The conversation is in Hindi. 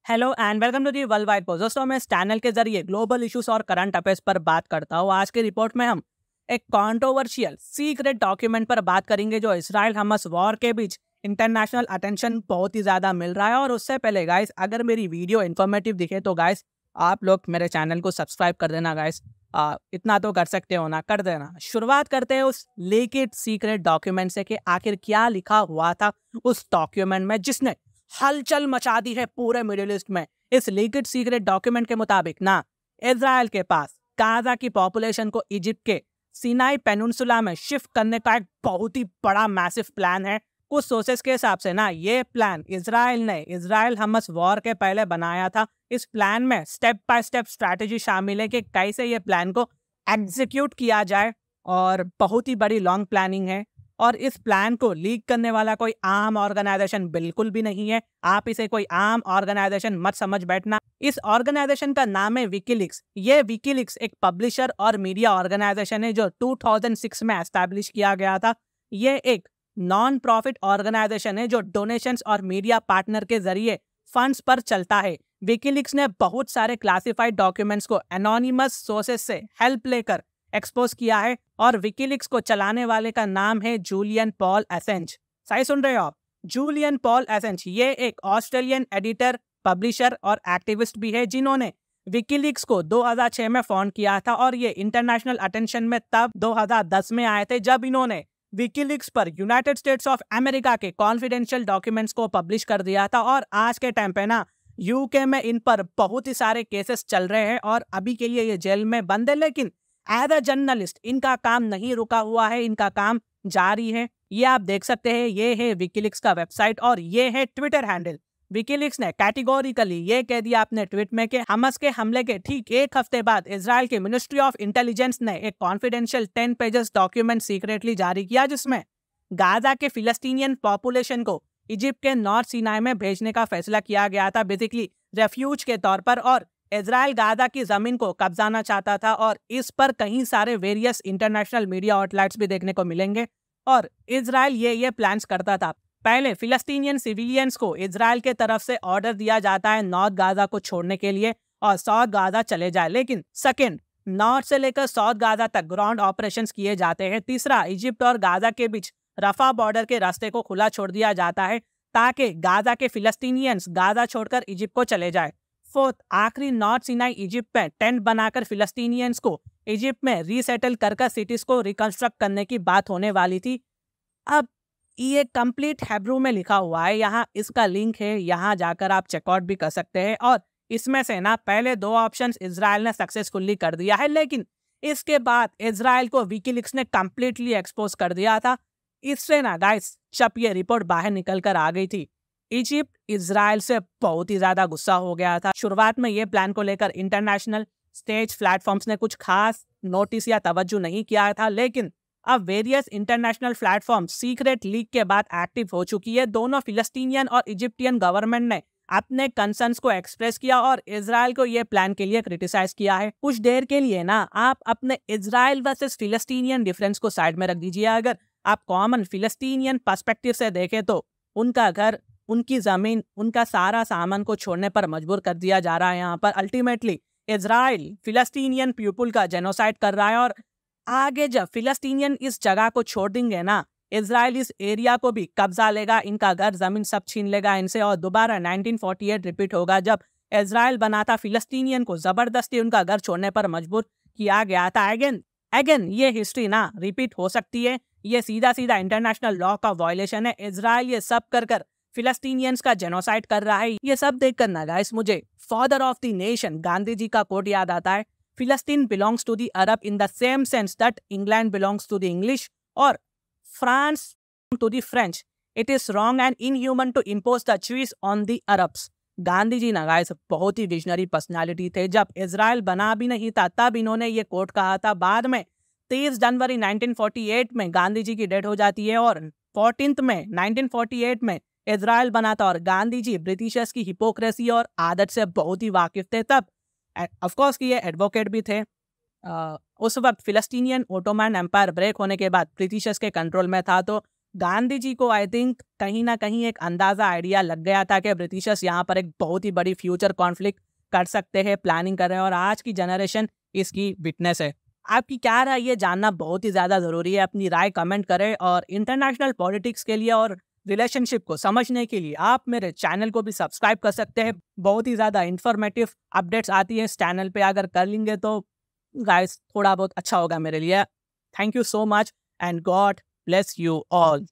Hello and welcome to the world wide post. दोस्तों, मैं इस चैनल के जरिए ग्लोबल इश्यूज और करंट अफेयर्स पर बात करता हूँ। आज की रिपोर्ट में हम एक कंट्रोवर्शियल सीक्रेट डॉक्यूमेंट पर बात करेंगे जो इसराइल हमास वॉर के बीच इंटरनेशनल अटेंशन बहुत ही ज्यादा मिल रहा है। और उससे पहले गाइस, अगर मेरी वीडियो इन्फॉर्मेटिव दिखे तो गाइस आप लोग मेरे चैनल को सब्सक्राइब कर देना गाइस। इतना तो कर सकते हो ना, कर देना। शुरुआत करते हैं उस लीक्ड सीक्रेट डॉक्यूमेंट से कि आखिर क्या लिखा हुआ था उस डॉक्यूमेंट में जिसने हलचल मचा दी है पूरे मिडिल ईस्ट में। इस लीक्ड सीक्रेट डॉक्यूमेंट के मुताबिक ना इजराइल के पास गाजा की पॉपुलेशन को इजिप्ट के सिनाई पेनिनसुला में शिफ्ट करने का एक बहुत ही बड़ा मैसिव प्लान है। कुछ सोर्सेस के हिसाब से ना ये प्लान इजराइल हमास वॉर के पहले बनाया था। इस प्लान में स्टेप बाय स्टेप स्ट्रैटेजी शामिल है कि कैसे ये प्लान को एग्जीक्यूट किया जाए, और बहुत ही बड़ी लॉन्ग प्लानिंग है। और इस प्लान को लीक करने वाला कोई आम ऑर्गेनाइजेशन बिल्कुल भी नहीं है। आप इसे कोई आम ऑर्गेनाइजेशन मत समझ बैठना। इस ऑर्गेनाइजेशन का नाम है विकीलीक्स। ये विकीलीक्स एक पब्लिशर और मीडिया ऑर्गेनाइजेशन है जो 2006 में एस्टैब्लिश किया गया था। ये एक नॉन प्रॉफिट ऑर्गेनाइजेशन है जो डोनेशंस और मीडिया पार्टनर के जरिए फंड्स पर चलता है। विकीलीक्स ने बहुत सारे क्लासिफाइड डॉक्यूमेंट्स को एनोनिमस सोर्सेस से हेल्प लेकर एक्सपोज किया है, और विकीलीक्स को चलाने वाले का नाम है जूलियन पॉल एसेंज। सही सुन रहे हो आप? जूलियन पॉल एसेंज ये एक ऑस्ट्रेलियन एडिटर, पब्लिशर और एक्टिविस्ट भी है जिन्होंने विकीलीक्स को 2006 में फाउंड किया था। और ये इंटरनेशनल अटेंशन में तब 2010 में आए थे जब इन्होंने विकीलीक्स पर यूनाइटेड स्टेट्स ऑफ अमेरिका के कॉन्फिडेंशियल डॉक्यूमेंट्स को पब्लिश कर दिया था। और आज के टाइम पे ना यूके में इन पर बहुत ही सारे केसेस चल रहे हैं और अभी के लिए ये जेल में बंद है। लेकिन एज अ जर्नलिस्ट इनका काम नहीं रुका हुआ है, इनका काम जारी है। ये आप देख सकते हैं, ये है विकीलीक्स का वेबसाइट और ये है ट्विटर हैंडल। विकीलीक्स ने कैटेगोरिकली ये कह दिया अपने ट्वीट में कि हमास के हमले के ठीक एक हफ्ते बाद इजराइल की मिनिस्ट्री ऑफ इंटेलिजेंस ने एक कॉन्फिडेंशियल 10 पेजेस डॉक्यूमेंट सीक्रेटली जारी किया जिसमें गाजा के फिलिस्तीनियन पॉपुलेशन को इजिप्ट के नॉर्थ सिनाई में भेजने का फैसला किया गया था, बेसिकली रेफ्यूज के तौर पर। और इजराइल गाजा की जमीन को कब्जाना चाहता था और इस पर कहीं सारे वेरियस इंटरनेशनल मीडिया आउटलेट्स भी देखने को मिलेंगे। और इजराइल ये प्लान्स करता था। पहले फिलिस्तीनियन सिविलियंस को इजराइल के तरफ से ऑर्डर दिया जाता है नॉर्थ गाजा को छोड़ने के लिए और साउथ गाजा चले जाए। लेकिन सेकेंड, नॉर्थ से लेकर साउथ गाजा तक ग्राउंड ऑपरेशंस किए जाते हैं। तीसरा, इजिप्ट और गाजा के बीच रफा बॉर्डर के रास्ते को खुला छोड़ दिया जाता है ताकि गाजा के फिलिस्तीनियंस गाजा छोड़कर इजिप्ट को चले जाए। फोर्थ, आखिरी, नॉर्थ सिनाई इजिप्ट में टेंट बनाकर फिलिस्तीनियंस को इजिप्ट में रीसेटल कर सिटीज को रिकंस्ट्रक्ट करने की बात होने वाली थी। अब ये कंप्लीट हेब्रू में लिखा हुआ है, यहाँ इसका लिंक है, यहाँ जाकर आप चेकआउट भी कर सकते हैं। और इसमें से ना पहले 2 ऑप्शंस इजराइल ने सक्सेसफुली कर दिया है, लेकिन इसके बाद इजराइल को विकीलीक्स ने कंप्लीटली एक्सपोज कर दिया था। इससे ना गाइस, जब ये रिपोर्ट बाहर निकल कर आ गई थी, इजिप्ट इजराइल से बहुत ही ज्यादा गुस्सा हो गया था। शुरुआत में ये प्लान को लेकर इंटरनेशनल स्टेज प्लेटफॉर्म्स ने कुछ खास नोटिस या तवज्जो नहीं किया था, लेकिन अब various international platform secret leak के बाद एक्टिव हो चुकी है। दोनों फिलिस्तीनियन और इजिप्टियन गवर्नमेंट ने अपने कंसर्न्स को एक्सप्रेस किया और इजराइल को ये प्लान के लिए क्रिटिसाइज किया है। कुछ देर के लिए ना आप अपने इजराइल वर्सेस फिलिस्तीनियन डिफरेंस को साइड में रख दीजिए। अगर आप कॉमन फिलिस्तीनियन पर्सपेक्टिव से देखें तो उनका घर, उनकी जमीन, उनका सारा सामान को छोड़ने पर मजबूर कर दिया जा रहा है। यहाँ पर अल्टीमेटली इजराइल फिलिस्तीनियन पीपुल का जेनोसाइड कर रहा है। और आगे जब फिलिस्तीनियन इस जगह को छोड़ देंगे ना, इजराइल इस एरिया को भी कब्जा लेगा, इनका घर, जमीन सब छीन लेगा इनसे। और दोबारा 1948 रिपीट होगा जब इजराइल बना था, फिलिस्तीनियन को जबरदस्ती उनका घर छोड़ने पर मजबूर किया गया था। अगेन ये हिस्ट्री ना रिपीट हो सकती है। ये सीधा इंटरनेशनल लॉ का वायलेशन है। इजराइल ये सब कर फिलिस्तीनियंस का जेनोसाइड कर रहा है। ये सब देखकर ना गाइस, मुझे father of the nation Gandhi ji का कोट याद आता है, Palestine belongs to the Arab in the same sense that England belongs to the English और France to the French. It is wrong and inhuman to impose the choice on the Arabs. Gandhi ji ना गाइस बहुत ही विजनरी पर्सनालिटी थे। जब इजराइल बना भी नहीं था तब इन्होंने ये कोट कहा था। बाद में 23 जनवरी 1948 में गांधी जी की डेथ हो जाती है और 14 मई 1948 में इजराइल बना था। और गांधी जी ब्रिटिशर्स की हिपोक्रेसी और आदत से बहुत ही वाकिफ थे। तब ऑफ कोर्स कि ये एडवोकेट भी थे। उस वक्त फिलिस्तीनियन ओटोमन एम्पायर ब्रेक होने के बाद ब्रिटिशर्स के कंट्रोल में था, तो गांधी जी को आई थिंक कहीं ना कहीं एक अंदाजा आइडिया लग गया था कि ब्रिटिशर्स यहाँ पर एक बहुत ही बड़ी फ्यूचर कॉन्फ्लिक्ट कर सकते हैं, प्लानिंग कर रहे हैं, और आज की जनरेशन इसकी विटनेस है। आपकी क्या राय ये जानना बहुत ही ज़्यादा ज़रूरी है। अपनी राय कमेंट करें, और इंटरनेशनल पॉलिटिक्स के लिए और रिलेशनशिप को समझने के लिए आप मेरे चैनल को भी सब्सक्राइब कर सकते हैं। बहुत ही ज़्यादा इंफॉर्मेटिव अपडेट्स आती है इस चैनल पे, अगर कर लेंगे तो गाइस थोड़ा बहुत अच्छा होगा मेरे लिए। Thank you so much and God bless you all.